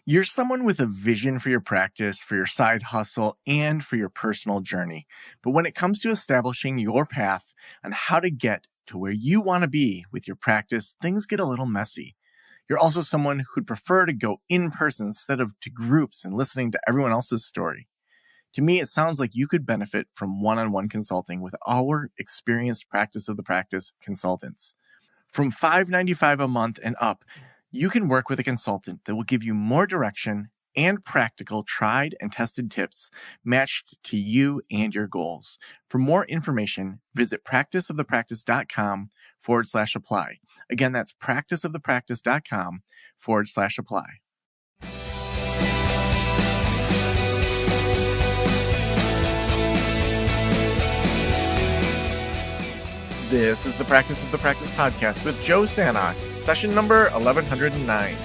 You're someone with a vision for your practice, for your side hustle, and for your personal journey. But when it comes to establishing your path on how to get to where you want to be with your practice, things get a little messy. You're also someone who'd prefer to go in person instead of to groups and listening to everyone else's story. To me, it sounds like you could benefit from one-on-one consulting with our experienced practice of the practice consultants. From $5.95 a month and up, you can work with a consultant that will give you more direction and practical tried and tested tips matched to you and your goals. For more information, visit practiceofthepractice.com/apply. Again, that's practiceofthepractice.com/apply. This is the Practice of the Practice podcast with Joe Sanok, session number 1109.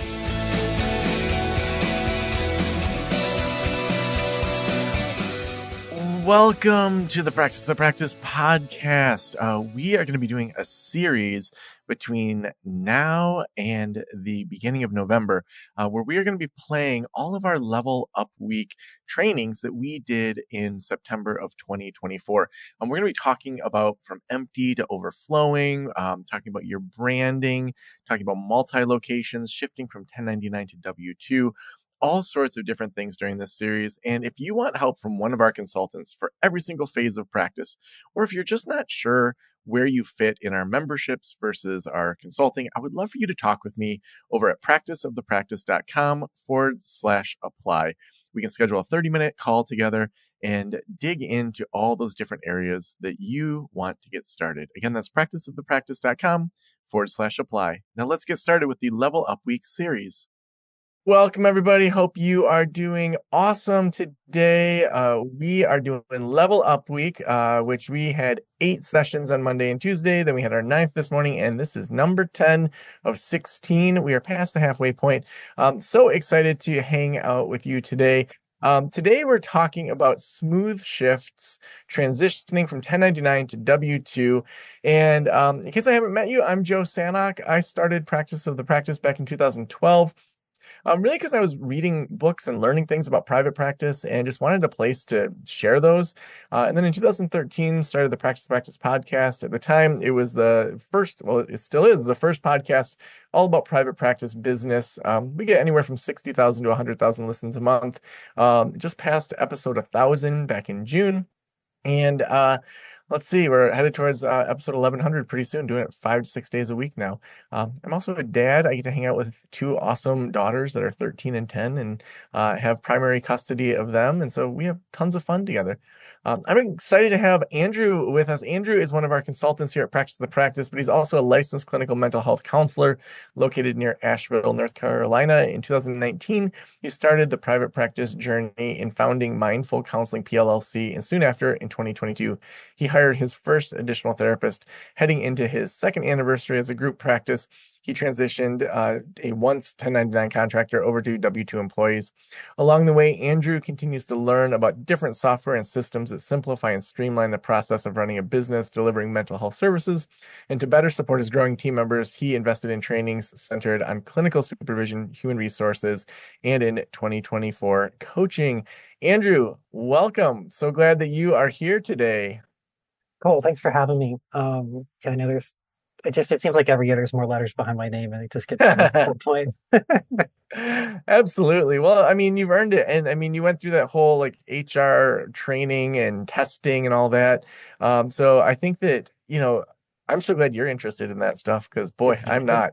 Welcome to the Practice of the Practice podcast. We are going to be doing a series between now and the beginning of November, where we are going to be playing all of our Level Up Week trainings that we did in September of 2024. We're going to be talking about from empty to overflowing, talking about your branding, talking about multi-locations, shifting from 1099 to W-2, all sorts of different things during this series. And if you want help from one of our consultants for every single phase of practice, or if you're just not sure where you fit in our memberships versus our consulting, I would love for you to talk with me over at practiceofthepractice.com/apply. We can schedule a 30-minute call together and dig into all those different areas that you want to get started. Again, that's practiceofthepractice.com/apply. Now let's get started with the Level Up Week series. Welcome, everybody. Hope you are doing awesome today. We are doing Level Up Week, which we had 8 sessions on Monday and Tuesday. Then we had our 9th this morning, and this is number 10 of 16. We are past the halfway point. So excited to hang out with you today. Today we're talking about smooth shifts, transitioning from 1099 to W-2. And in case I haven't met you, I'm Joe Sanok. I started Practice of the Practice back in 2012. Really because I was reading books and learning things about private practice and just wanted a place to share those. And then in 2013, started the Practice podcast. At the time, it was the first, well, it still is the first podcast all about private practice business. We get anywhere from 60,000 to 100,000 listens a month. Just passed episode 1,000 back in June. And let's see, we're headed towards episode 1100 pretty soon, doing it 5 to 6 days a week now. I'm also a dad. I get to hang out with 2 awesome daughters that are 13 and 10 and have primary custody of them. And so we have tons of fun together. I'm excited to have Andrew with us. Andrew is one of our consultants here at Practice of the Practice, but he's also a licensed clinical mental health counselor located near Asheville, North Carolina. In 2019, he started the private practice journey in founding Mindful Counseling PLLC, and soon after, in 2022, he hired his first additional therapist. Heading into his 2nd anniversary as a group practice, he transitioned a once 1099 contractor over to W-2 employees. Along the way, Andrew continues to learn about different software and systems that simplify and streamline the process of running a business, delivering mental health services. And to better support his growing team members, he invested in trainings centered on clinical supervision, human resources, and in 2024 coaching. Andrew, welcome. So glad that you are here today. Cool. Thanks for having me. I know it seems like every year there's more letters behind my name and it just gets to the point. Absolutely. Well, I mean, you've earned it. And I mean, you went through that whole like HR training and testing and all that. So I think that, I'm so glad you're interested in that stuff because boy, I'm not.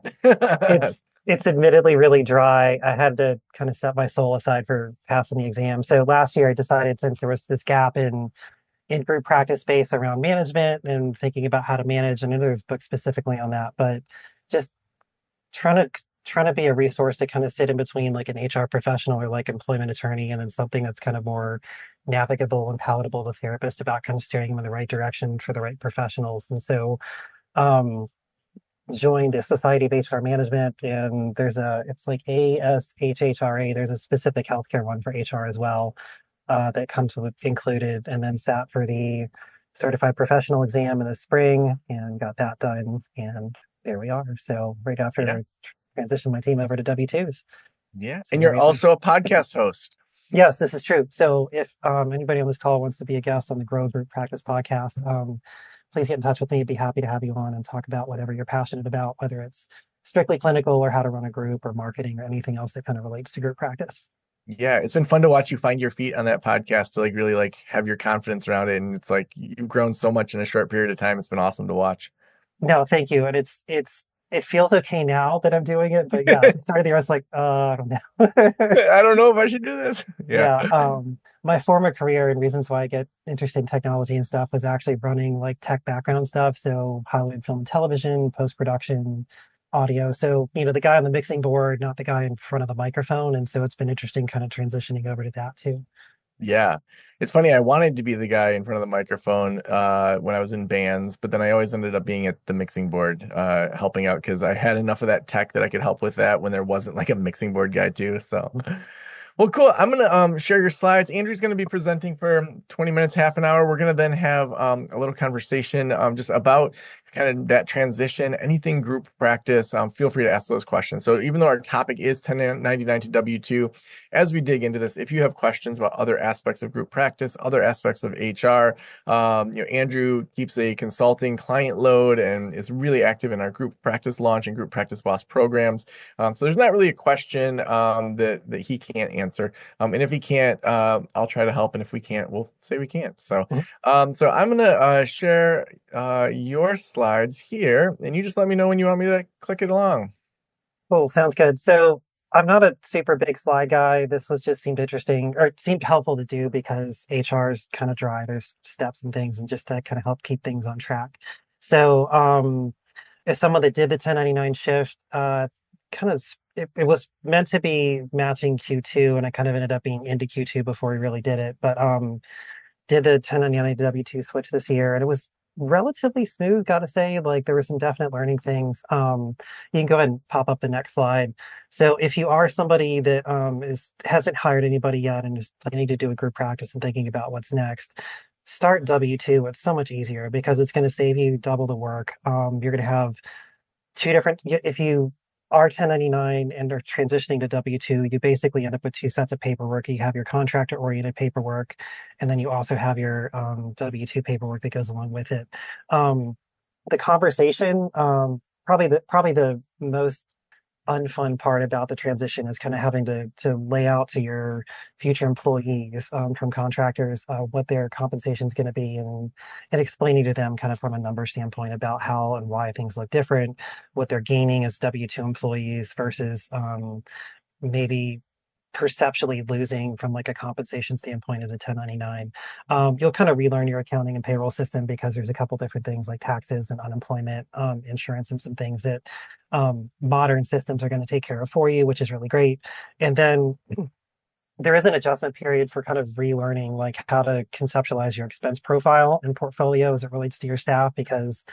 It's admittedly really dry. I had to kind of set my soul aside for passing the exam. So last year I decided, since there was this gap in group practice space around management and thinking about how to manage. I know there's books specifically on that, but just trying to be a resource to kind of sit in between like an HR professional or like employment attorney, and then something that's kind of more navigable and palatable to therapists about kind of steering them in the right direction for the right professionals. And so joined the Society of HR Management, and it's like ASHHRA. There's a specific healthcare one for HR as well. That comes with included, and then sat for the certified professional exam in the spring and got that done. And there we are. So right after I transitioned my team over to W-2s. Yeah. So And here you're we are. also a podcast host. Yes, this is true. So if anybody on this call wants to be a guest on the Grow Group Practice podcast, please get in touch with me. I'd be happy to have you on and talk about whatever you're passionate about, whether it's strictly clinical or how to run a group or marketing or anything else that kind of relates to group practice. Yeah, it's been fun to watch you find your feet on that podcast to like really like have your confidence around it. And it's like you've grown so much in a short period of time. It's been awesome to watch. No, thank you. And it feels okay now that I'm doing it, but yeah, at the start of the year, I was like, I don't know. I don't know if I should do this. Yeah. Yeah, my former career and reasons why I get interested in technology and stuff was actually running like tech background stuff. So Hollywood film and television, post-production, audio. So, the guy on the mixing board, not the guy in front of the microphone. And so it's been interesting kind of transitioning over to that too. Yeah. It's funny, I wanted to be the guy in front of the microphone when I was in bands, but then I always ended up being at the mixing board helping out because I had enough of that tech that I could help with that when there wasn't like a mixing board guy too. So well, cool. I'm gonna share your slides. Andrew's gonna be presenting for 20 minutes, half an hour. We're gonna then have a little conversation just about kind of that transition, anything group practice. Feel free to ask those questions. So even though our topic is 1099 to W2, as we dig into this, if you have questions about other aspects of group practice, other aspects of HR, Andrew keeps a consulting client load and is really active in our group practice launch and group practice boss programs. So there's not really a question that he can't answer. And if he can't, I'll try to help. And if we can't, we'll say we can't. Mhm. So I'm gonna share your slides here, and you just let me know when you want me to click it along. Cool, sounds good. So I'm not a super big slide guy. This was just seemed interesting or it seemed helpful to do because HR is kind of dry. There's steps and things and just to kind of help keep things on track. So as someone that did the 1099 shift, kind of it was meant to be matching Q2 and I kind of ended up being into Q2 before we really did it. But did the 1099 to W2 switch this year, and it was relatively smooth, gotta say. Like there were some definite learning things. You can go ahead and pop up the next slide. So if you are somebody that is hasn't hired anybody yet and is planning to do a group practice and thinking about what's next, start W2. It's so much easier because it's going to save you double the work. You're going to have two different, if you are 1099 and are transitioning to W2, you basically end up with two sets of paperwork. You have your contractor oriented paperwork, and then you also have your W2 paperwork that goes along with it. Um, the conversation, probably the most unfun part about the transition is kind of having to lay out to your future employees from contractors what their compensation is going to be and explaining to them kind of from a number standpoint about how and why things look different, what they're gaining as W2 employees versus maybe perceptually losing from like a compensation standpoint as a 1099. You'll kind of relearn your accounting and payroll system because there's a couple different things like taxes and unemployment insurance and some things that modern systems are going to take care of for you, which is really great. And then there is an adjustment period for kind of relearning like how to conceptualize your expense profile and portfolio as it relates to your staff because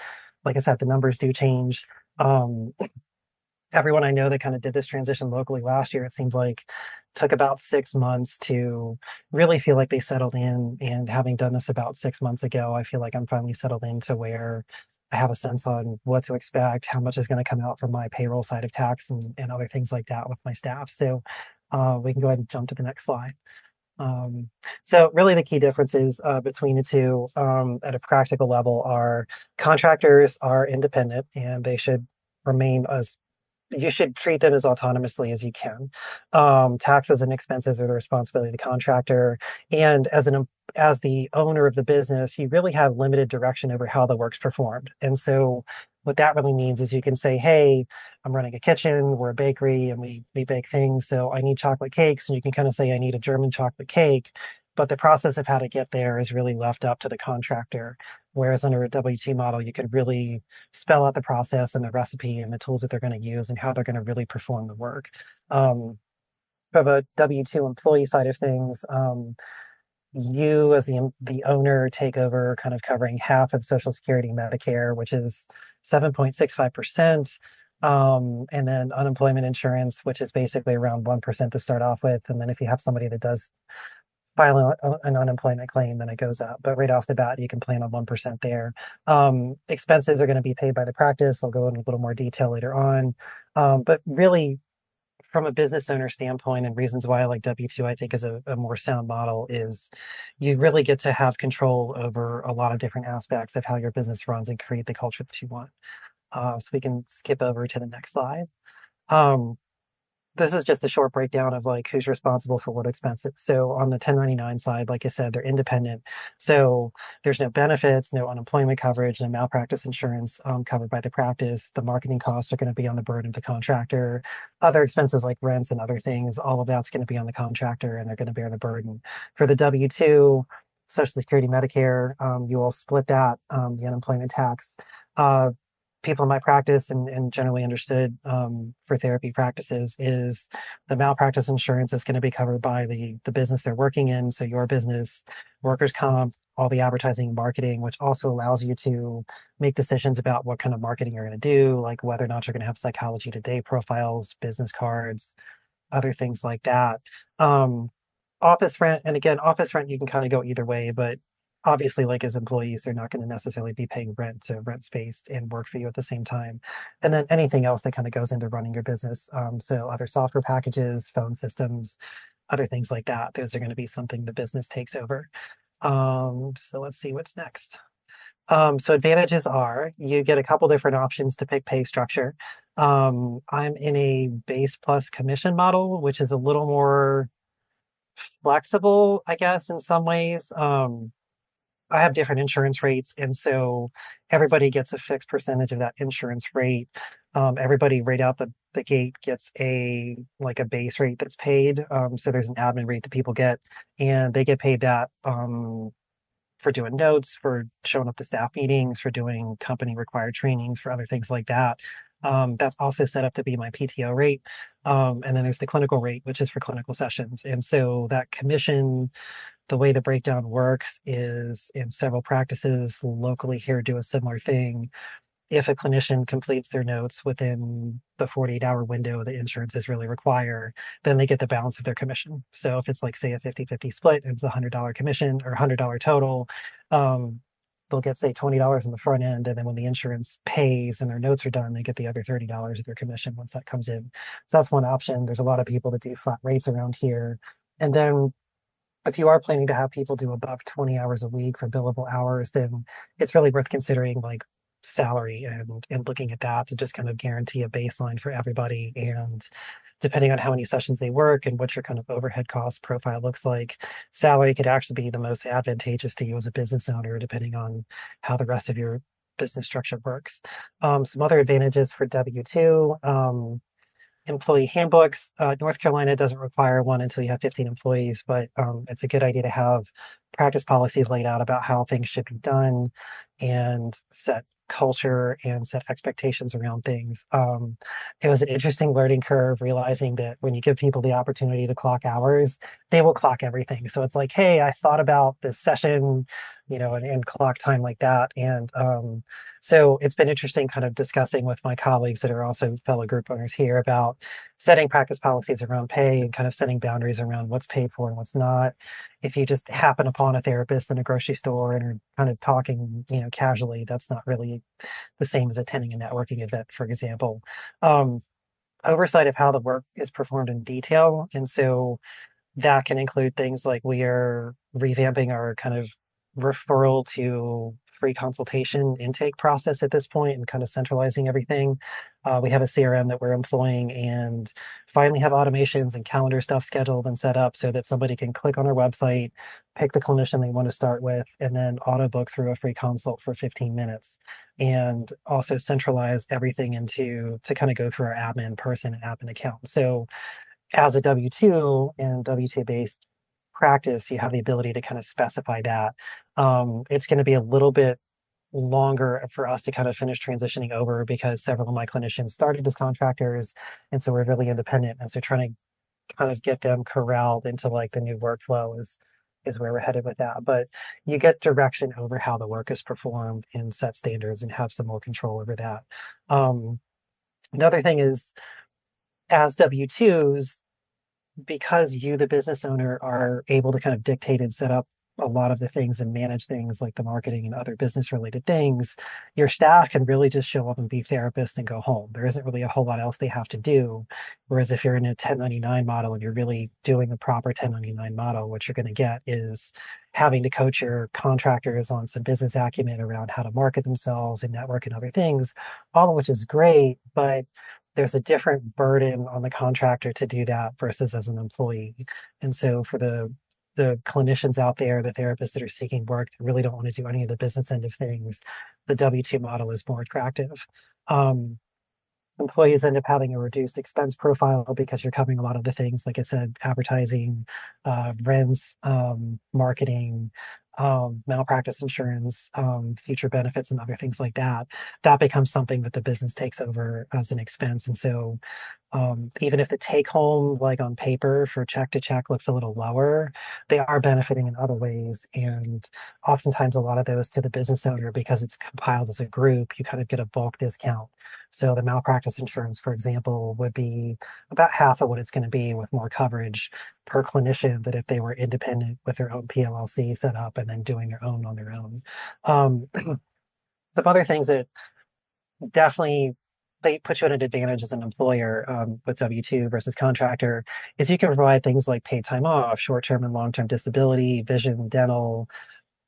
like I said, the numbers do change. Um, Everyone I know that kind of did this transition locally last year, it seemed like took about 6 months to really feel like they settled in. And having done this about 6 months ago, I feel like I'm finally settled into where I have a sense on what to expect, how much is going to come out from my payroll side of tax and other things like that with my staff. So we can go ahead and jump to the next slide. Um, so really the key differences between the two at a practical level are contractors are independent and they should remain as you should treat them as autonomously as you can. Taxes and expenses are the responsibility of the contractor, and as the owner of the business, you really have limited direction over how the work's performed. And so, what that really means is you can say, "Hey, I'm running a kitchen, we're a bakery, and we bake things, so I need chocolate cakes," and you can kind of say, "I need a German chocolate cake." But the process of how to get there is really left up to the contractor. Whereas under a W2 model, you can really spell out the process and the recipe and the tools that they're going to use and how they're going to really perform the work. From a W2 employee side of things, you as the owner take over kind of covering half of Social Security and Medicare, which is 7.65%. And then unemployment insurance, which is basically around 1% to start off with. And then if you have somebody that does file an unemployment claim, then it goes up. But right off the bat, you can plan on 1% there. Expenses are going to be paid by the practice. I'll go into a little more detail later on. But really, from a business owner standpoint, and reasons why I like W-2, I think is a more sound model, is you really get to have control over a lot of different aspects of how your business runs and create the culture that you want. So we can skip over to the next slide. Um, this is just a short breakdown of like who's responsible for what expenses. So on the 1099 side, like I said, they're independent. So there's no benefits, no unemployment coverage, no malpractice insurance covered by the practice. The marketing costs are going to be on the burden of the contractor. Other expenses like rents and other things, all of that's going to be on the contractor, and they're going to bear the burden. For the W-2, Social Security, Medicare, you will split that, the unemployment tax. Uh, People in my practice and generally understood for therapy practices is the malpractice insurance is going to be covered by the business they're working in. So your business, workers' comp, all the advertising and marketing, which also allows you to make decisions about what kind of marketing you're going to do, like whether or not you're going to have Psychology Today profiles, business cards, other things like that. Um, Office rent, and again, office rent, you can kind of go either way, but obviously, like as employees, they're not going to necessarily be paying rent to rent space and work for you at the same time. And then anything else that kind of goes into running your business. So other software packages, phone systems, other things like that. Those are going to be something the business takes over. So let's see what's next. So advantages are you get a couple different options to pick pay structure. I'm in a base plus commission model, which is a little more flexible, I guess, in some ways. I have different insurance rates, and so everybody gets a fixed percentage of that insurance rate. Everybody right out the gate gets a like a base rate that's paid. So there's an admin rate that people get, and they get paid that for doing notes, for showing up to staff meetings, for doing company required trainings, for other things like that. That's also set up to be my PTO rate. And then there's the clinical rate, which is for clinical sessions. And so that commission, the way the breakdown works is in several practices locally here do a similar thing. If a clinician completes their notes within the 48-hour window the insurances really require, then they get the balance of their commission. So if it's like, say, a 50-50 split, it's a $100 commission or $100 total. Um, they'll get, say, $20 in the front end. And then when the insurance pays and their notes are done, they get the other $30 of their commission once that comes in. So that's one option. There's a lot of people that do flat rates around here. And then if you are planning to have people do above 20 hours a week for billable hours, then it's really worth considering like salary and looking at that to just kind of guarantee a baseline for everybody. And depending on how many sessions they work and what your kind of overhead cost profile looks like, salary could actually be the most advantageous to you as a business owner, depending on how the rest of your business structure works. Some other advantages for W-2. Employee handbooks. North Carolina doesn't require one until you have 15 employees, but it's a good idea to have practice policies laid out about how things should be done and set culture and set expectations around things. It was an interesting learning curve realizing that when you give people the opportunity to clock hours, they will clock everything. So it's like, hey, I thought about this session, and clock time like that. And so it's been interesting kind of discussing with my colleagues that are also fellow group owners here about setting practice policies around pay and kind of setting boundaries around what's paid for and what's not. If you just happen upon a therapist in a grocery store and are kind of talking, casually, that's not really the same as attending a networking event, for example. Um, Oversight of how the work is performed in detail. And so that can include things like we are revamping our kind of referral to free consultation intake process at this point and kind of centralizing everything. We have a CRM that we're employing and finally have automations and calendar stuff scheduled and set up so that somebody can click on our website, pick the clinician they want to start with, and then auto book through a free consult for 15 minutes. And also centralize everything into to kind of go through our admin person and admin account. So as a W-2 and W-2 based practice, you have the ability to kind of specify that. It's going to be a little bit longer for us to kind of finish transitioning over because several of my clinicians started as contractors. And so we're really independent. And so trying to kind of get them corralled into like the new workflow is where we're headed with that. But you get direction over how the work is performed and set standards and have some more control over that. Another thing is as W-2s, because you, the business owner, are able to kind of dictate and set up a lot of the things and manage things like the marketing and other business related things, your staff can really just show up and be therapists and go home. There isn't really a whole lot else they have to do. Whereas if you're in a 1099 model and you're really doing the proper 1099 model, what you're going to get is having to coach your contractors on some business acumen around how to market themselves and network and other things, all of which is great, but there's a different burden on the contractor to do that versus as an employee. And so for the clinicians out there, the therapists that are seeking work that really don't want to do any of the business end of things, the W-2 model is more attractive. Um, Employees end up having a reduced expense profile because you're covering a lot of the things, like I said, advertising, rents, marketing, malpractice insurance, future benefits, and other things like that. That becomes something that the business takes over as an expense. And so even if the take home, like on paper for check to check, looks a little lower, they are benefiting in other ways. And oftentimes, a lot of those to the business owner, because it's compiled as a group, you kind of get a bulk discount. So the malpractice insurance, for example, would be about half of what it's going to be with more coverage per clinician that if they were independent with their own PLLC set up and then doing their own on their own. Um, some other things that definitely they put you at an advantage as an employer with W-2 versus contractor is you can provide things like paid time off, short-term and long-term disability, vision, dental,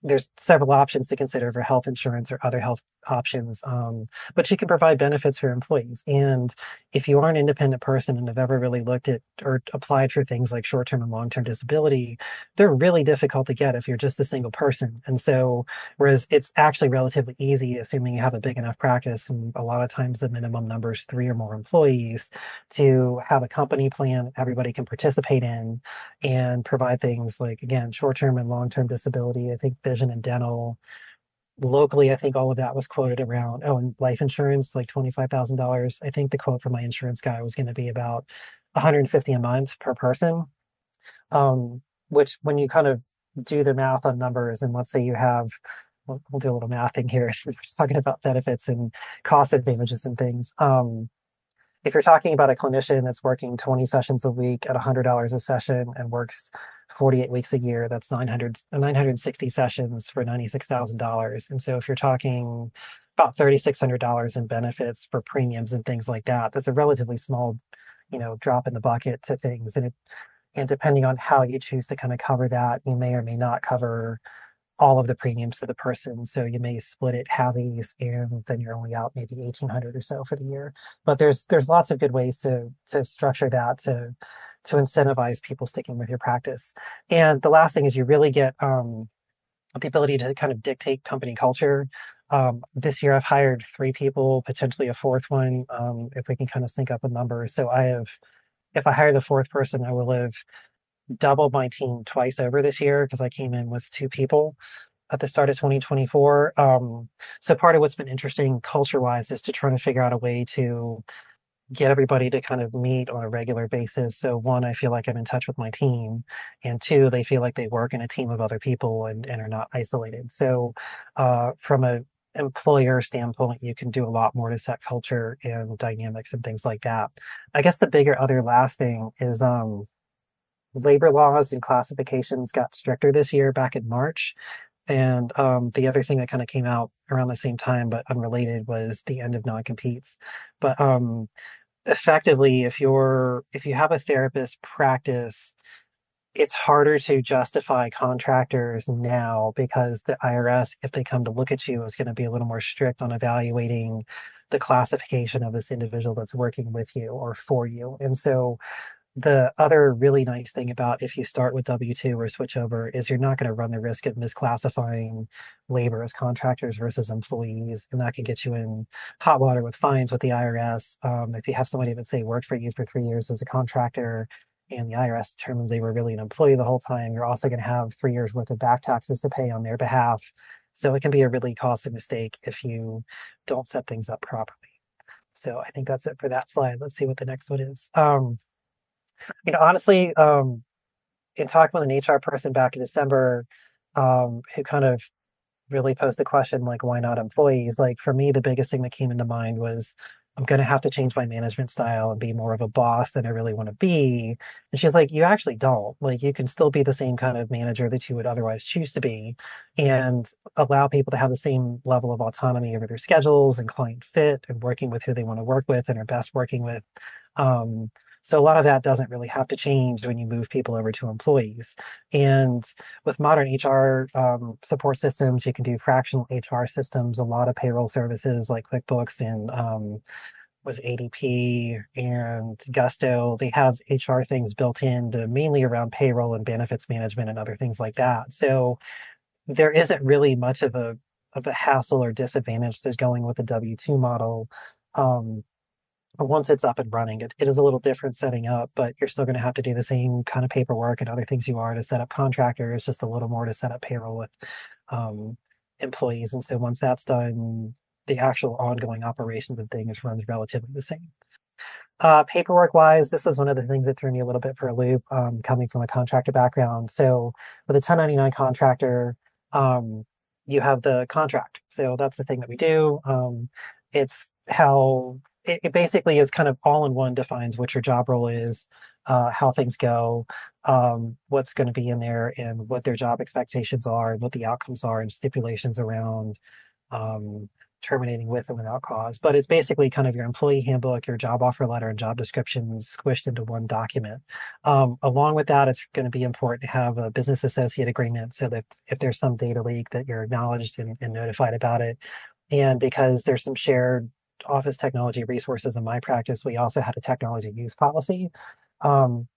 there's several options to consider for health insurance or other health options, but you can provide benefits for employees. And if you are an independent person and have ever really looked at or applied for things like short-term and long-term disability, they're really difficult to get if you're just a single person. And so, whereas it's actually relatively easy, assuming you have a big enough practice, and a lot of times the minimum number is three or more employees, to have a company plan everybody can participate in and provide things like, again, short-term and long-term disability. I think vision and dental. Locally, I think all of that was quoted around, oh, and life insurance, like $25,000. I think the quote from my insurance guy was going to be about 150 a month per person. Which when you kind of do the math on numbers, and let's say you have, we'll do a little mathing here. We're talking about benefits and cost advantages and things. If you're talking about a clinician that's working 20 sessions a week at $100 a session and works 48 weeks a year, that's 960 sessions for $96,000. And so if you're talking about $3,600 in benefits for premiums and things like that, that's a relatively small, drop in the bucket to things. And depending on how you choose to kind of cover that, you may or may not cover all of the premiums to the person. So you may split it halvies, and then you're only out maybe 1,800 or so for the year. But there's lots of good ways to structure that to incentivize people sticking with your practice. And the last thing is you really get the ability to kind of dictate company culture. This year I've hired three people, potentially a fourth one, if we can kind of sync up the numbers. So if I hire the fourth person, I will have doubled my team twice over this year because I came in with two people at the start of 2024. So part of what's been interesting culture wise is to try to figure out a way to get everybody to kind of meet on a regular basis. So one, I feel like I'm in touch with my team, and two, they feel like they work in a team of other people and are not isolated. So from a employer standpoint, you can do a lot more to set culture and dynamics and things like that. I guess the bigger other last thing is labor laws and classifications got stricter this year back in March. And the other thing that kind of came out around the same time, but unrelated, was the end of non-competes. But effectively, if you have a therapist practice, it's harder to justify contractors now because the IRS, if they come to look at you, is going to be a little more strict on evaluating the classification of this individual that's working with you or for you. And so the other really nice thing about if you start with W-2 or switch over is you're not going to run the risk of misclassifying labor as contractors versus employees. And that can get you in hot water with fines with the IRS. If you have somebody that, say, worked for you for 3 years as a contractor and the IRS determines they were really an employee the whole time, you're also going to have 3 years worth of back taxes to pay on their behalf. So it can be a really costly mistake if you don't set things up properly. So I think that's it for that slide. Let's see what the next one is. Honestly, in talking with an HR person back in December, who kind of really posed the question, like, why not employees? Like, for me, the biggest thing that came into mind was I'm going to have to change my management style and be more of a boss than I really want to be. And she's like, you actually don't. Like, you can still be the same kind of manager that you would otherwise choose to be and allow people to have the same level of autonomy over their schedules and client fit and working with who they want to work with and are best working with. Um, so a lot of that doesn't really have to change when you move people over to employees. And with modern HR support systems, you can do fractional HR systems. A lot of payroll services like QuickBooks and was ADP and Gusto. They have HR things built in to mainly around payroll and benefits management and other things like that. So there isn't really much of a hassle or disadvantage to going with the W-2 model. Um, Once it's up and running, it is a little different setting up, but you're still going to have to do the same kind of paperwork and other things you are to set up contractors, just a little more to set up payroll with um, employees. And so once that's done, the actual ongoing operations of things runs relatively the same. Paperwork wise, this is one of the things that threw me a little bit for a loop, coming from a contractor background. So with a 1099 contractor, um, you have the contract. So that's the thing that we do. It's how it basically is kind of all in one defines what your job role is, how things go, what's going to be in there and what their job expectations are, and what the outcomes are and stipulations around, um, terminating with and without cause. But it's basically kind of your employee handbook, your job offer letter, and job description squished into one document. Along with that, it's going to be important to have a business associate agreement so that if there's some data leak, that you're acknowledged and notified about it. And because there's some shared office technology resources in my practice, we also had a technology use policy. Um,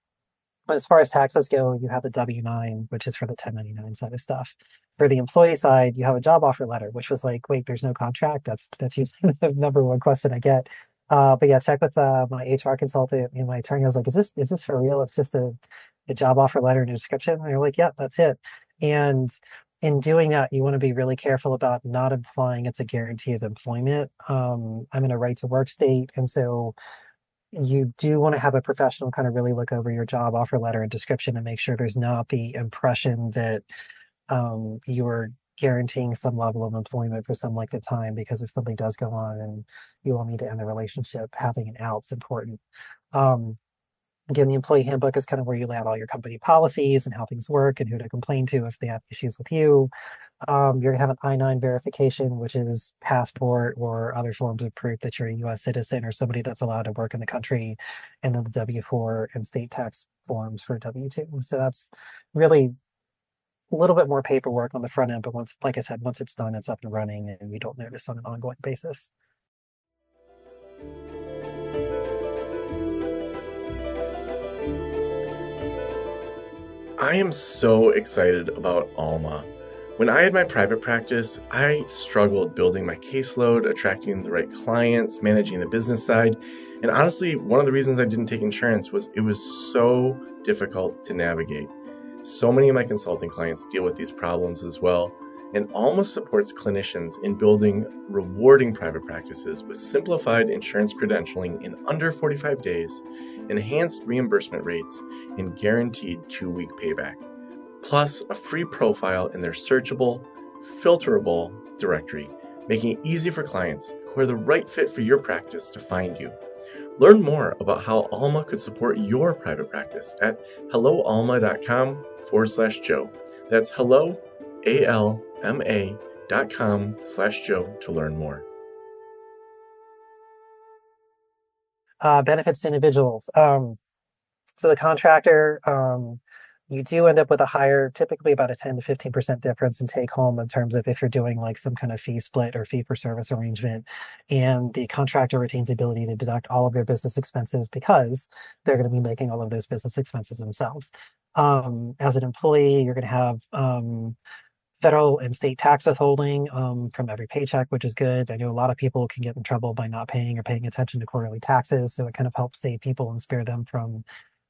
but as far as taxes go, you have the W-9, which is for the 1099 side of stuff. For the employee side, you have a job offer letter, which was like, wait, there's no contract. That's usually the number one question I get. But yeah, check with my HR consultant and my attorney. I was like, is this for real? It's just a job offer letter and a description. And they're like, yeah, that's it. And in doing that, you want to be really careful about not implying it's a guarantee of employment. I'm in a right to work state, and so you do want to have a professional kind of really look over your job offer letter and description and make sure there's not the impression that you're guaranteeing some level of employment for some length of time, because if something does go on and you will need to end the relationship, having an out's important. Um, Again, the employee handbook is kind of where you lay out all your company policies and how things work and who to complain to if they have issues with you. You're gonna have an I-9 verification, which is passport or other forms of proof that you're a U.S. citizen or somebody that's allowed to work in the country, and then the W-4 and state tax forms for W-2. So that's really a little bit more paperwork on the front end, but once, like I said, once it's done, it's up and running, and you don't notice on an ongoing basis. I am so excited about Alma. When I had my private practice, I struggled building my caseload, attracting the right clients, managing the business side. And honestly, one of the reasons I didn't take insurance was it was so difficult to navigate. So many of my consulting clients deal with these problems as well. And Alma supports clinicians in building rewarding private practices with simplified insurance credentialing in under 45 days, enhanced reimbursement rates, and guaranteed 2-week payback, plus a free profile in their searchable, filterable directory, making it easy for clients who are the right fit for your practice to find you. Learn more about how Alma could support your private practice at helloalma.com/Joe. That's helloalma.com/Joe to learn more. Benefits to individuals. So the contractor, you do end up with a higher, typically about a 10 to 15% difference in take home in terms of if you're doing like some kind of fee split or fee for service arrangement. And the contractor retains the ability to deduct all of their business expenses because they're going to be making all of those business expenses themselves. As an employee, you're going to have federal and state tax withholding from every paycheck, which is good. I know a lot of people can get in trouble by not paying or paying attention to quarterly taxes, so it kind of helps save people and spare them from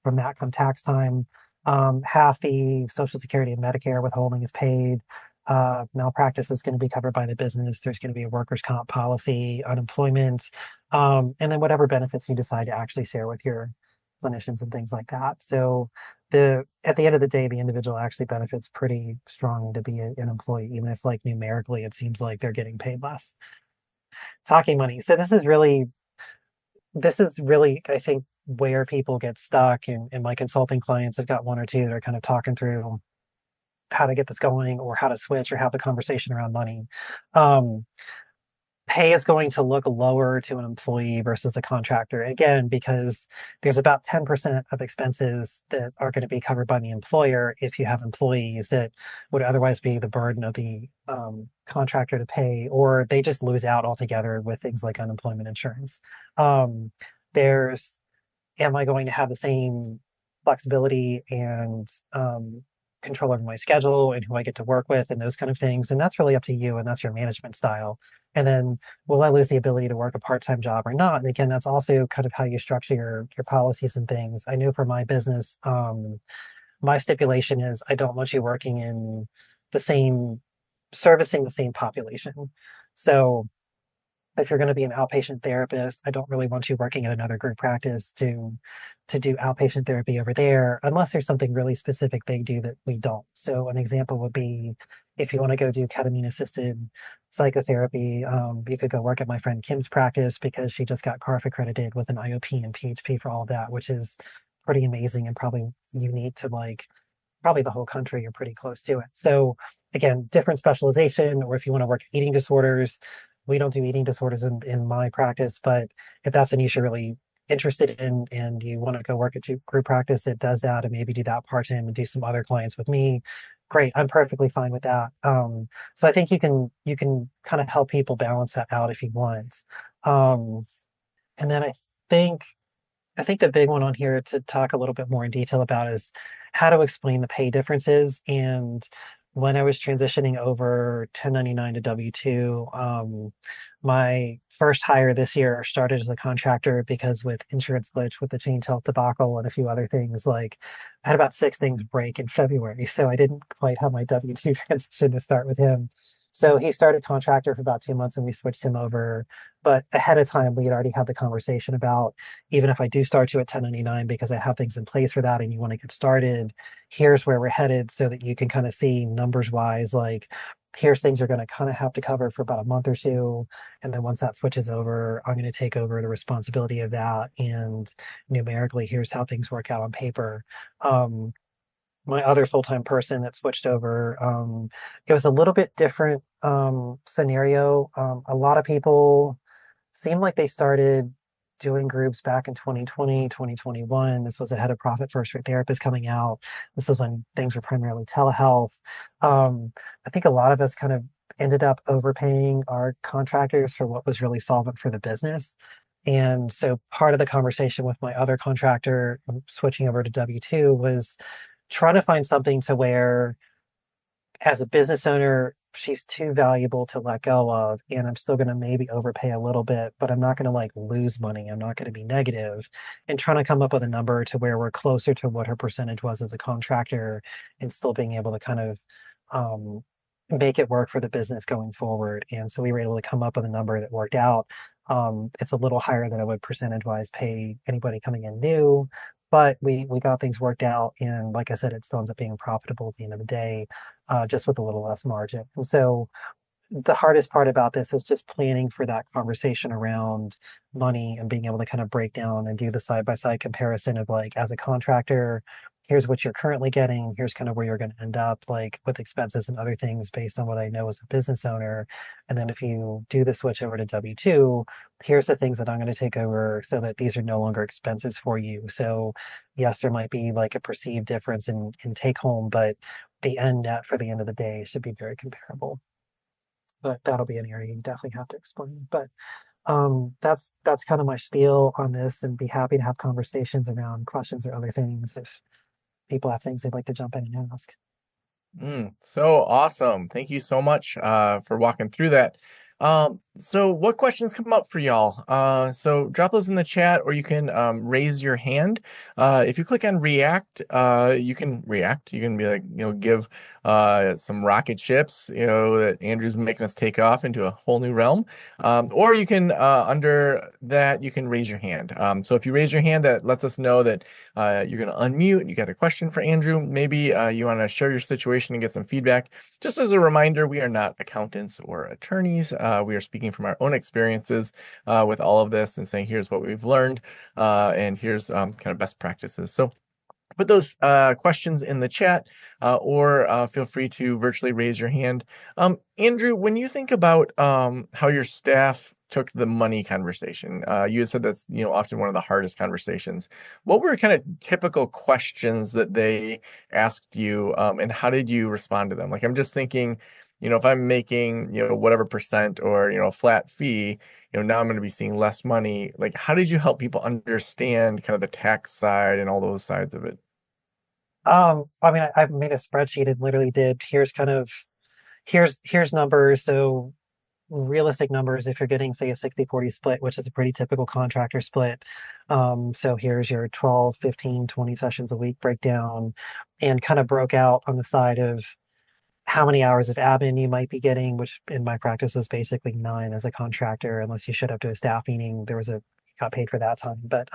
that come tax time. Half the Social Security and Medicare withholding is paid. Malpractice is going to be covered by the business. There's going to be a workers' comp policy, unemployment, and then whatever benefits you decide to actually share with your clinicians and things like that. So the at the end of the day, the individual actually benefits pretty strong to be an employee, even if like numerically it seems like they're getting paid less. Talking money. So this is really this is really, I think, where people get stuck. And my consulting clients have got one or two that are kind of talking through how to get this going or how to switch or have the conversation around money. Um, Pay is going to look lower to an employee versus a contractor. Again, because there's about 10% of expenses that are going to be covered by the employer if you have employees that would otherwise be the burden of the contractor to pay, or they just lose out altogether with things like unemployment insurance. Um, there's am I going to have the same flexibility and control over my schedule and who I get to work with and those kind of things? And that's really up to you, and that's your management style. And then will I lose the ability to work a part-time job or not? And again, that's also kind of how you structure your policies and things. I know for my business, my stipulation is I don't want you working in the same servicing the same population. So if you're going to be an outpatient therapist, I don't really want you working at another group practice to do outpatient therapy over there, unless there's something really specific they do that we don't. So an example would be if you want to go do ketamine assisted psychotherapy, you could go work at my friend Kim's practice because she just got CARF accredited with an IOP and PHP for all that, which is pretty amazing and probably unique to like probably the whole country or pretty close to it. So again, different specialization, or if you want to work eating disorders, we don't do eating disorders in my practice, but if that's a niche you're really interested in and you want to go work at group practice that does that and maybe do that part time and do some other clients with me, great. I'm perfectly fine with that. So I think you can kind of help people balance that out if you want. Um, and then think I think the big one on here to talk a little bit more in detail about is how to explain the pay differences. And when I was transitioning over 1099 to W-2, my first hire this year started as a contractor because with insurance glitch, with the Change Health debacle and a few other things, like I had about six things break in February. So I didn't quite have my W-2 transition to start with him. So he started contractor for about 2 months and we switched him over. But ahead of time, we had already had the conversation about even if I do start you at 1099 because I have things in place for that and you want to get started, here's where we're headed so that you can kind of see numbers wise, like here's things you're going to kind of have to cover for about a month or two. And then once that switches over, I'm going to take over the responsibility of that. And numerically, here's how things work out on paper. My other full-time person that switched over, it was a little bit different scenario. A lot of people seemed like they started doing groups back in 2020, 2021. This was ahead of Profit First Rate Therapist coming out. This was when things were primarily telehealth. I think a lot of us kind of ended up overpaying our contractors for what was really solvent for the business. And so part of the conversation with my other contractor switching over to W-2 was trying to find something to where as a business owner, she's too valuable to let go of, and I'm still going to maybe overpay a little bit, but I'm not going to like lose money. I'm not going to be negative, and trying to come up with a number to where we're closer to what her percentage was as a contractor, and still being able to kind of um, make it work for the business going forward. And so we were able to come up with a number that worked out. It's a little higher than I would percentage wise pay anybody coming in new, but we got things worked out, and like I said, it still ends up being profitable at the end of the day, just with a little less margin. And so the hardest part about this is just planning for that conversation around money and being able to kind of break down and do the side by side comparison of like as a contractor, here's what you're currently getting, here's kind of where you're going to end up like with expenses and other things based on what I know as a business owner. And then if you do the switch over to W-2, here's the things that I'm going to take over so that these are no longer expenses for you. So yes, there might be like a perceived difference in take home, but the end net for the end of the day should be very comparable. But that'll be an area you definitely have to explain. But that's kind of my spiel on this, and be happy to have conversations around questions or other things if people have things they'd like to jump in and ask. So awesome. Thank you so much for walking through that. So what questions come up for y'all? So drop those in the chat or you can raise your hand. If you click on react, you can react. You can be like, give some rocket ships, that Andrew's making us take off into a whole new realm. Or you can, under that, you can raise your hand. So if you raise your hand, that lets us know that you're going to unmute. You got a question for Andrew. Maybe you want to share your situation and get some feedback. Just as a reminder, we are not accountants or attorneys. We are speaking speaking from our own experiences with all of this and saying, here's what we've learned, and here's kind of best practices. So put those questions in the chat or feel free to virtually raise your hand. Andrew, when you think about how your staff took the money conversation, you had said that's often one of the hardest conversations. What were kind of typical questions that they asked you, and how did you respond to them? Like I'm just thinking, if I'm making whatever percent or a flat fee, now I'm going to be seeing less money. Like, how did you help people understand kind of the tax side and all those sides of it? I mean, I've made a spreadsheet and literally did here's numbers. So realistic numbers, if you're getting, say, a 60/40 split, which is a pretty typical contractor split. So here's your 12, 15, 20 sessions a week breakdown, and kind of broke out on the side of how many hours of admin you might be getting, which in my practice was basically none as a contractor, unless you showed up to a staff meeting. Got paid for that time. But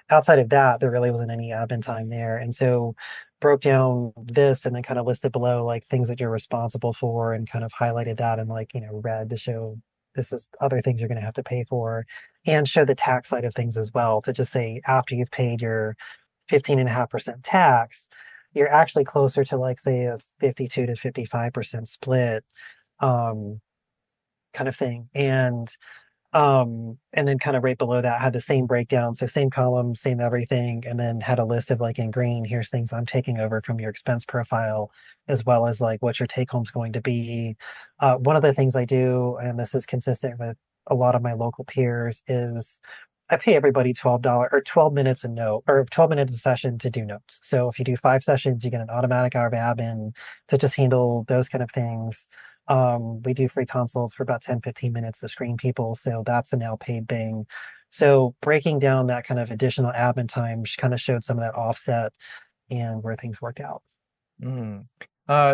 outside of that, there really wasn't any admin time there. And so broke down this and then kind of listed below like things that you're responsible for and kind of highlighted that in like, red to show this is other things you're going to have to pay for and show the tax side of things as well to just say after you've paid your 15.5% tax, you're actually closer to like say a 52 to 55% split um, kind of thing. And then kind of right below that had the same breakdown. So same column, same everything, and then had a list of like in green, here's things I'm taking over from your expense profile, as well as like what your take home's going to be. One of the things I do, and this is consistent with a lot of my local peers, is I pay everybody $12 or 12 minutes a note or 12 minutes a session to do notes. So if you do 5 sessions, you get an automatic hour of admin to just handle those kind of things. We do free consults for about 10, 15 minutes to screen people. So that's a now paid thing. So breaking down that kind of additional admin time kind of showed some of that offset and where things worked out. Mm.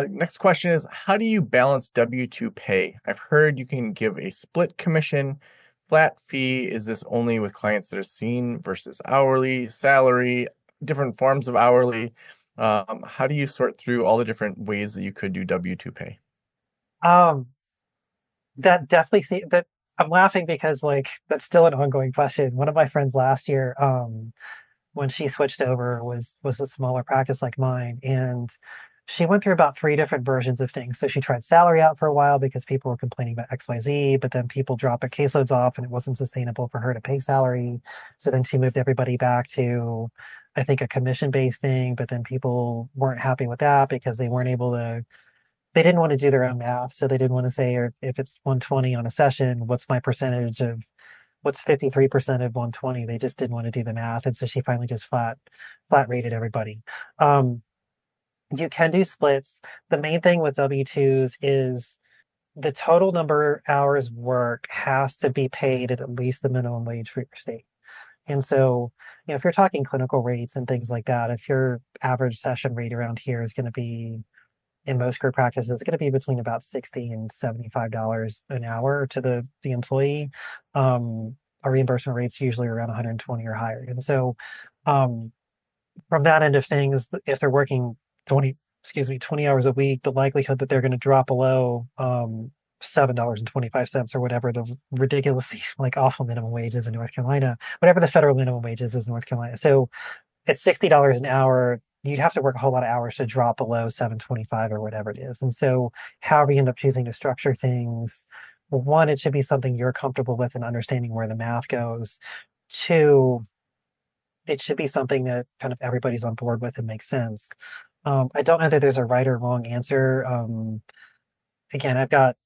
Next question is, how do you balance W-2 pay? I've heard you can give a split commission, flat fee. Is this only with clients that are seen versus hourly, salary, different forms of hourly? How do you sort through all the different ways that you could do W-2 pay? Um, that definitely that I'm laughing because like that's still an ongoing question. One of my friends last year, when she switched over was a smaller practice like mine, and she went through about 3 different versions of things. So she tried salary out for a while because people were complaining about XYZ, but then people dropped their caseloads off and it wasn't sustainable for her to pay salary. So then she moved everybody back to I think a commission-based thing, but then people weren't happy with that because they didn't want to do their own math. So they didn't want to say, or if it's 120 on a session, what's my percentage of what's 53% of 120? They just didn't want to do the math. And so she finally just flat rated everybody. Um, you can do splits. The main thing with W-2s is the total number of hours worked has to be paid at least the minimum wage for your state. And so, if you're talking clinical rates and things like that, if your average session rate around here is going to be in most group practices, it's going to be between about $60 and $75 an hour to the employee. Our reimbursement rates usually around 120 or higher. And so, um, from that end of things, if they're working 20 hours a week, the likelihood that they're going to drop below $7.25 or whatever the ridiculously like awful minimum wage is in North Carolina, whatever the federal minimum wage is North Carolina. So at $60 an hour, you'd have to work a whole lot of hours to drop below 725 or whatever it is. And so however you end up choosing to structure things, one, it should be something you're comfortable with and understanding where the math goes. Two, it should be something that kind of everybody's on board with and makes sense. I don't know that there's a right or wrong answer. Again, I've got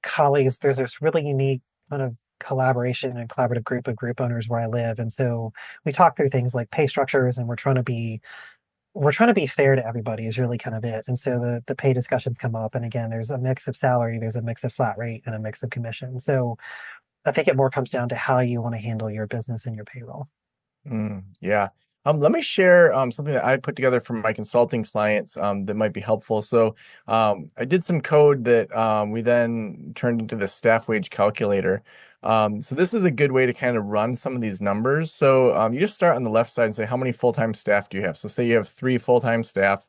colleagues, there's this really unique kind of collaboration and collaborative group of group owners where I live. And so we talk through things like pay structures and we're trying to be fair to everybody is really kind of it. And so the pay discussions come up. And again, there's a mix of salary, there's a mix of flat rate and a mix of commission. So I think it more comes down to how you want to handle your business and your payroll. Yeah. Let me share something that I put together for my consulting clients that might be helpful. So I did some code that we then turned into the staff wage calculator. So this is a good way to kind of run some of these numbers. So you just start on the left side and say, how many full-time staff do you have? So say you have 3 full-time staff.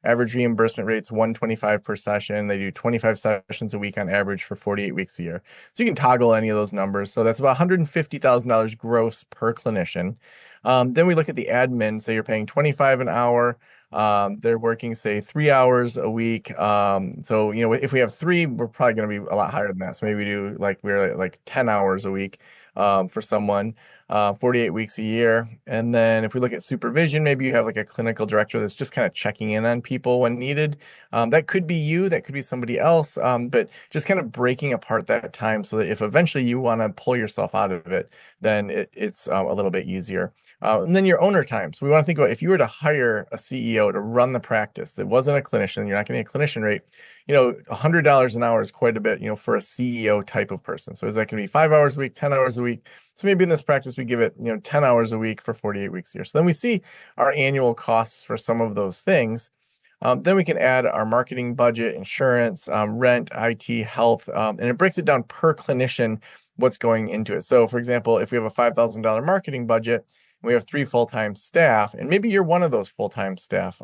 Average reimbursement rate's 125 per session. They do 25 sessions a week on average for 48 weeks a year. So you can toggle any of those numbers. So that's about $150,000 gross per clinician. Then we look at the admin. Say you're paying 25 an hour. They're working, say, 3 hours a week. So, if we have three, we're probably going to be a lot higher than that. So maybe we do we're like 10 hours a week for someone, 48 weeks a year. And then if we look at supervision, maybe you have like a clinical director that's just kind of checking in on people when needed. That could be you, that could be somebody else, but just kind of breaking apart that time so that if eventually you want to pull yourself out of it, then it's a little bit easier. And then your owner time. So we want to think about if you were to hire a CEO to run the practice that wasn't a clinician, you're not getting a clinician rate, $100 an hour is quite a bit, for a CEO type of person. So is that going to be 5 hours a week, 10 hours a week? So maybe in this practice, we give it, 10 hours a week for 48 weeks a year. So then we see our annual costs for some of those things. Then we can add our marketing budget, insurance, rent, IT, health, and it breaks it down per clinician what's going into it. So, for example, if we have a $5,000 marketing budget, we have three full-time staff, and maybe you're one of those full-time staff,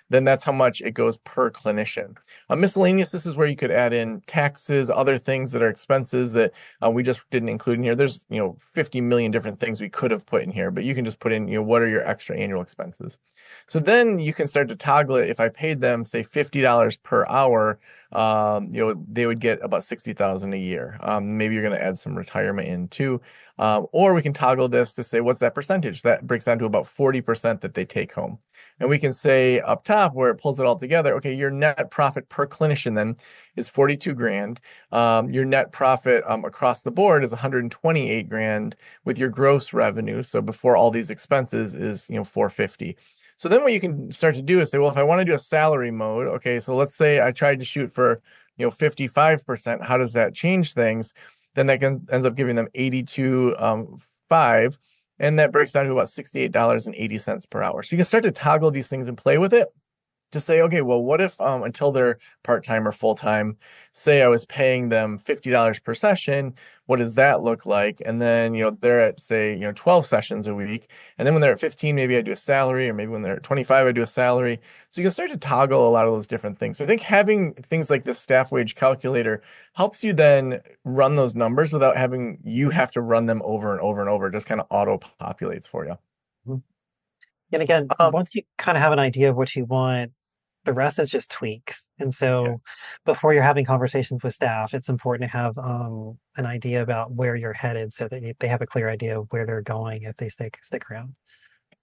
then that's how much it goes per clinician. Miscellaneous, this is where you could add in taxes, other things that are expenses that we just didn't include in here. There's, 50 million different things we could have put in here, but you can just put in, what are your extra annual expenses? So then you can start to toggle it. If I paid them, say, $50 per hour, they would get about 60,000 a year. Maybe you're going to add some retirement in too. Or we can toggle this to say, what's that percentage? That breaks down to about 40% that they take home. And we can say up top where it pulls it all together, okay, your net profit per clinician then is 42 grand. Your net profit across the board is 128 grand with your gross revenue. So before all these expenses is, 450. So then what you can start to do is say, well, if I want to do a salary mode, okay, so let's say I tried to shoot for, 55%. How does that change things? Then that ends up giving them 82.5, and that breaks down to about $68.80 per hour. So you can start to toggle these things and play with it. Just say, okay, well, what if until they're part-time or full-time, say I was paying them $50 per session, what does that look like? And then, they're at, say, 12 sessions a week. And then when they're at 15, maybe I do a salary, or maybe when they're at 25, I do a salary. So you can start to toggle a lot of those different things. So I think having things like this staff wage calculator helps you then run those numbers without having you have to run them over and over and over. It just kind of auto-populates for you. Mhm. And again, Um, once you kind of have an idea of what you want, the rest is just tweaks. And yeah. so before you're having conversations with staff, it's important to have an idea about where you're headed so that they have a clear idea of where they're going if they stick around.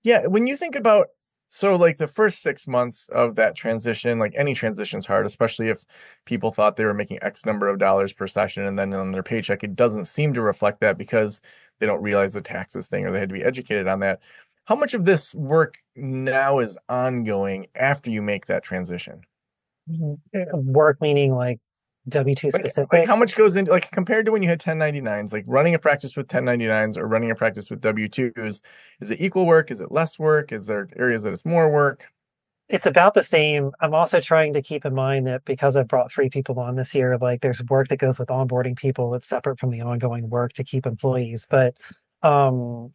Yeah, when you think about so like the first 6 months of that transition, like any transition's hard, especially if people thought they were making X number of dollars per session and then on their paycheck it doesn't seem to reflect that because they don't realize the taxes thing or they had to be educated on that. How much of this work now is ongoing after you make that transition? Work meaning like W-2 Like specific. how much goes into like compared to when you had 1099s, like running a practice with 1099s or running a practice with W-2s, is it equal work? Is it less work? Is there areas that it's more work? It's about the same. I'm also trying to keep in mind that because I've brought three people on this year, like there's work that goes with onboarding people that's separate from the ongoing work to keep employees. But um,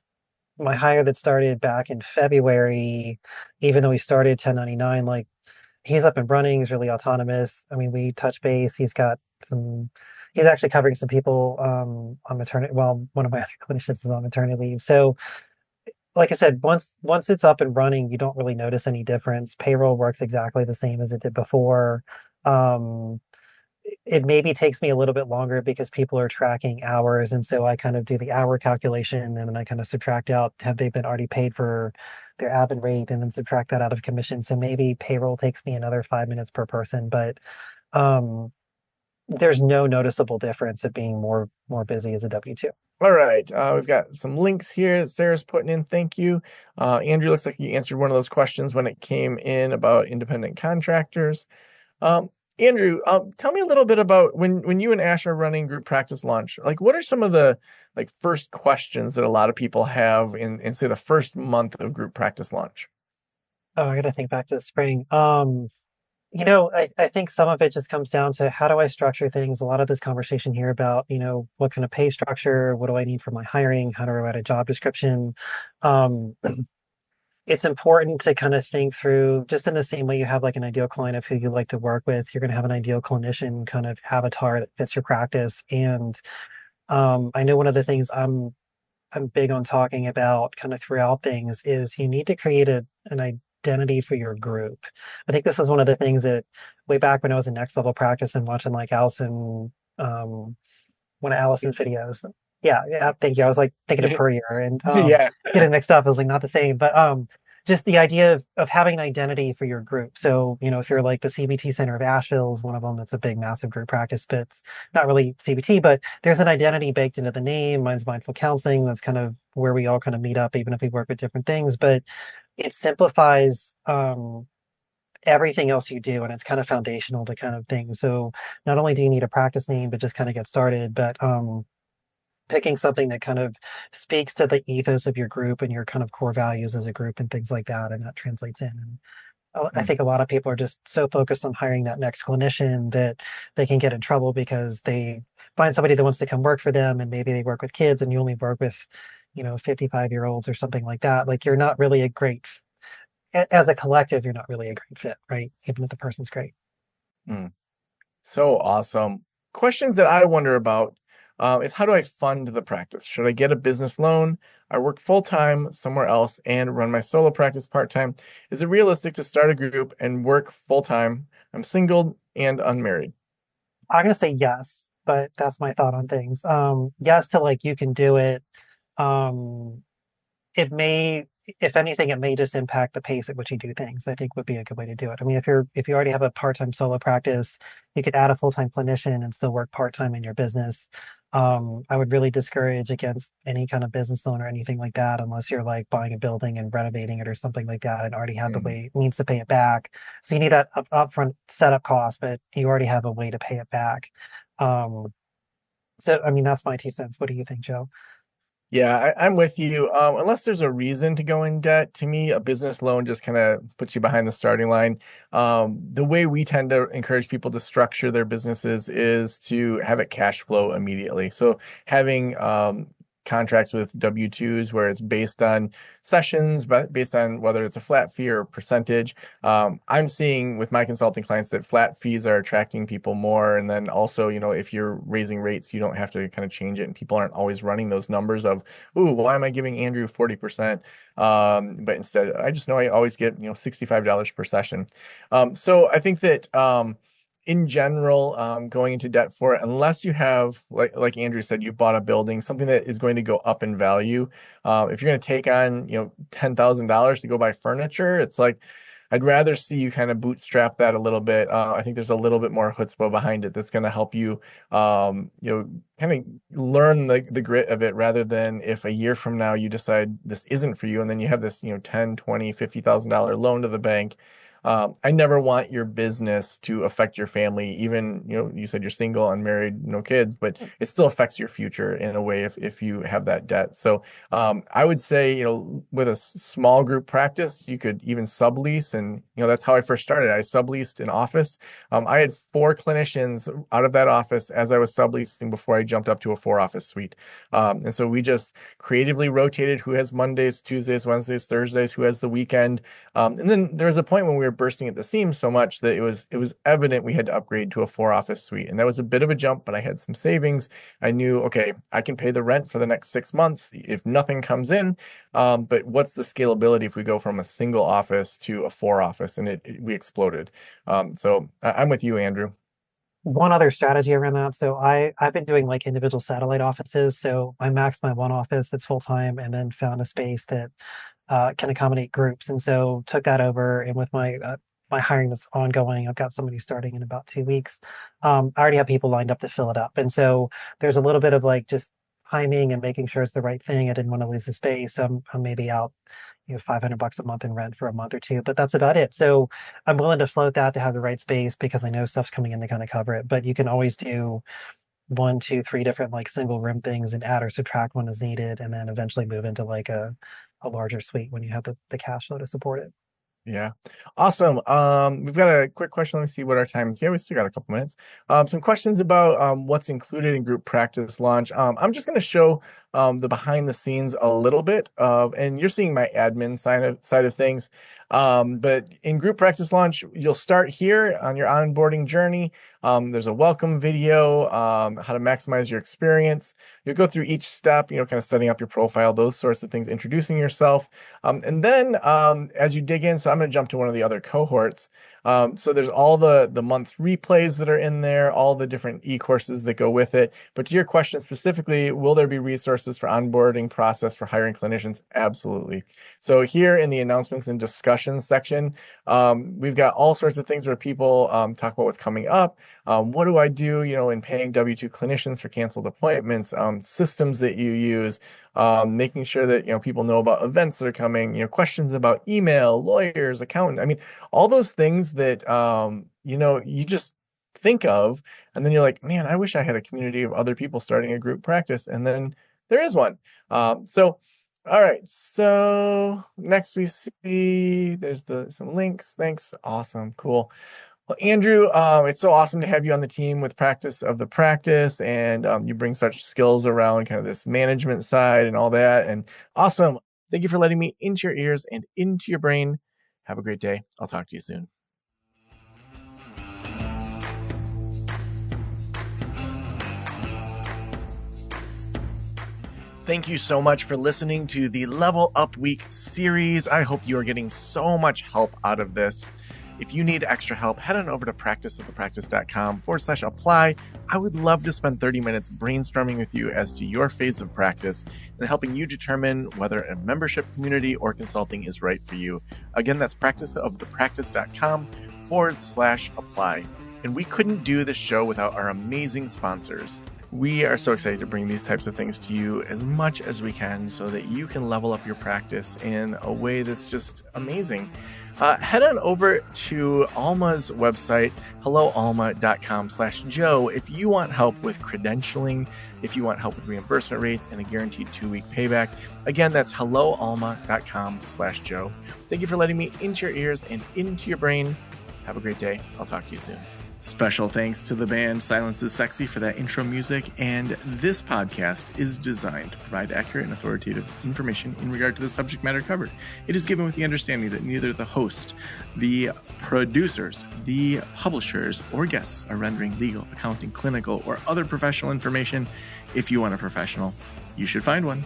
my hire that started back in February, even though he started 1099, like he's up and running, he's really autonomous. I mean, we touch base. He's actually covering some people on maternity. Well, one of my other clinicians is on maternity leave. So like I said, once it's up and running, you don't really notice any difference. Payroll works exactly the same as it did before. Um, it maybe takes me a little bit longer because people are tracking hours, and so I kind of do the hour calculation, and then I kind of subtract out have they been already paid for their admin rate, and then subtract that out of commission. So maybe payroll takes me another 5 minutes per person, but um, there's no noticeable difference of being more busy as a W-2. All right. We've got some links here that Sarah's putting in. Thank you. Andrew, looks like you answered one of those questions when it came in about independent contractors. Um, Andrew, tell me a little bit about when you and Ash are running group practice launch. Like, what are some of the like first questions that a lot of people have in say the first month of group practice launch? Oh, I gotta think back to the spring. I think some of it just comes down to how do I structure things? A lot of this conversation here about, what kind of pay structure, what do I need for my hiring? How do I write a job description? Um, it's important to kind of think through just in the same way you have like an ideal client of who you like to work with, you're going to have an ideal clinician kind of avatar that fits your practice. And I know one of the things I'm big on talking about kind of throughout things is you need to create an identity for your group. I think this was one of the things that way back when I was in next level practice and watching like Allison, one of Allison's videos. Yeah, yeah, thank you. I was like thinking of Courier and Yeah. getting mixed up. I was like not the same, but just the idea of having an identity for your group. So, if you're like the CBT Center of Asheville is one of them that's a big, massive group practice, but it's not really CBT, but there's an identity baked into the name. Mine's Mindful Counseling. That's kind of where we all kind of meet up, even if we work with different things. But it simplifies everything else you do, and it's kind of foundational to kind of things. So not only do you need a practice name, but just kind of get started, but picking something that kind of speaks to the ethos of your group and your kind of core values as a group and things like that, and that translates in. And I Mm. think a lot of people are just so focused on hiring that next clinician that they can get in trouble because they find somebody that wants to come work for them, and maybe they work with kids, and you only work with 55-year-olds or something like that. Like you're not really a great as a collective, you're not really a great fit, right? Even if the person's great. Mm. So awesome. Questions that I wonder about is how do I fund the practice? Should I get a business loan? I work full time somewhere else and run my solo practice part time. Is it realistic to start a group and work full time? I'm single and unmarried. I'm gonna say yes, but that's my thought on things. Yes to like you can do it. Um, it may, if anything, it may just impact the pace at which you do things. I think would be a good way to do it. I mean, if you already have a part-time solo practice, you could add a full-time clinician and still work part-time in your business. I would really discourage against any kind of business loan or anything like that, unless you're like buying a building and renovating it or something like that, and already have the Mm. way means to pay it back. So you need that upfront setup cost, but you already have a way to pay it back. Um, so I mean, that's my 2 cents. What do you think, Joe? Yeah, I'm with you. Unless there's a reason to go in debt, to me, a business loan just kind of puts you behind the starting line. The way we tend to encourage people to structure their businesses is to have it cash flow immediately. So having contracts with W-2s where it's based on sessions, but based on whether it's a flat fee or percentage. I'm seeing with my consulting clients that flat fees are attracting people more. And then also, if you're raising rates, you don't have to kind of change it. And people aren't always running those numbers of, ooh, why am I giving Andrew 40%? But instead, I just know I always get, $65 per session. So I think that in general, going into debt for it, unless you have, like Andrew said, you bought a building, something that is going to go up in value. If you're going to take on, $10,000 to go buy furniture, it's like I'd rather see you kind of bootstrap that a little bit. I think there's a little bit more chutzpah behind it that's going to help you, kind of learn the grit of it rather than if a year from now you decide this isn't for you and then you have this, 10, 20, $50,000 loan to the bank. I never want your business to affect your family. Even, you said you're single, unmarried, no kids, but it still affects your future in a way if you have that debt. So I would say, with a small group practice, you could even sublease. And, that's how I first started. I subleased an office. I had 4 clinicians out of that office as I was subleasing before I jumped up to a 4 office suite. And so we just creatively rotated who has Mondays, Tuesdays, Wednesdays, Thursdays, who has the weekend. And then there was a point when we were bursting at the seams so much that it was evident we had to upgrade to a 4 office suite. And that was a bit of a jump, but I had some savings. I knew, okay, I can pay the rent for the next 6 months if nothing comes in. But what's the scalability if we go from a single office to a 4 office? And we exploded. So I'm with you, Andrew. One other strategy around that. So I've been doing like individual satellite offices. So I maxed my one office that's full time, and then found a space that can accommodate groups. And so took that over. And with my hiring that's ongoing, I've got somebody starting in about 2 weeks. I already have people lined up to fill it up. And so there's a little bit of like just timing and making sure it's the right thing. I didn't want to lose the space. I'm maybe out, $500 a month in rent for a month or two, but that's about it. So I'm willing to float that to have the right space because I know stuff's coming in to kind of cover it. But you can always do one, two, three different like single room things and add or subtract when is needed, and then eventually move into like a larger suite when you have the cash flow to support it. Yeah. Awesome. We've got a quick question. Let me see what our time is. Yeah, we still got a couple minutes. Some questions about what's included in group practice launch. I'm just going to show the behind the scenes a little bit and you're seeing my admin side of things. But in group practice launch, you'll start here on your onboarding journey. There's a welcome video, how to maximize your experience. You'll go through each step, kind of setting up your profile, those sorts of things, introducing yourself. And then as you dig in, so I'm going to jump to one of the other cohorts. So there's all the month replays that are in there, all the different e-courses that go with it. But to your question specifically, will there be resources for onboarding process for hiring clinicians? Absolutely. So here in the announcements and discussion section, we've got all sorts of things where people talk about what's coming up. What do I do, in paying W-2 clinicians for canceled appointments, systems that you use, making sure that, people know about events that are coming, questions about email, lawyers, accountant. I mean, all those things that, you just think of, and then you're like, man, I wish I had a community of other people starting a group practice. And then there is one. All right. So next we see there's some links. Thanks. Awesome. Cool. Well, Andrew, it's so awesome to have you on the team with Practice of the Practice, and you bring such skills around kind of this management side and all that. And awesome. Thank you for letting me into your ears and into your brain. Have a great day. I'll talk to you soon. Thank you so much for listening to the Level Up Week series. I hope you are getting so much help out of this. If you need extra help, head on over to practiceofthepractice.com/apply. I would love to spend 30 minutes brainstorming with you as to your phase of practice and helping you determine whether a membership community or consulting is right for you. Again, that's practiceofthepractice.com/apply. And we couldn't do this show without our amazing sponsors. We are so excited to bring these types of things to you as much as we can so that you can level up your practice in a way that's just amazing. Head on over to Alma's website, helloalma.com/Joe, if you want help with credentialing, if you want help with reimbursement rates and a guaranteed 2-week payback. Again, that's helloalma.com/Joe. Thank you for letting me into your ears and into your brain. Have a great day. I'll talk to you soon. Special thanks to the band Silence is Sexy for that intro music, and this podcast is designed to provide accurate and authoritative information in regard to the subject matter covered. It is given with the understanding that neither the host, the producers, the publishers, or guests are rendering legal, accounting, clinical, or other professional information. If you want a professional, you should find one.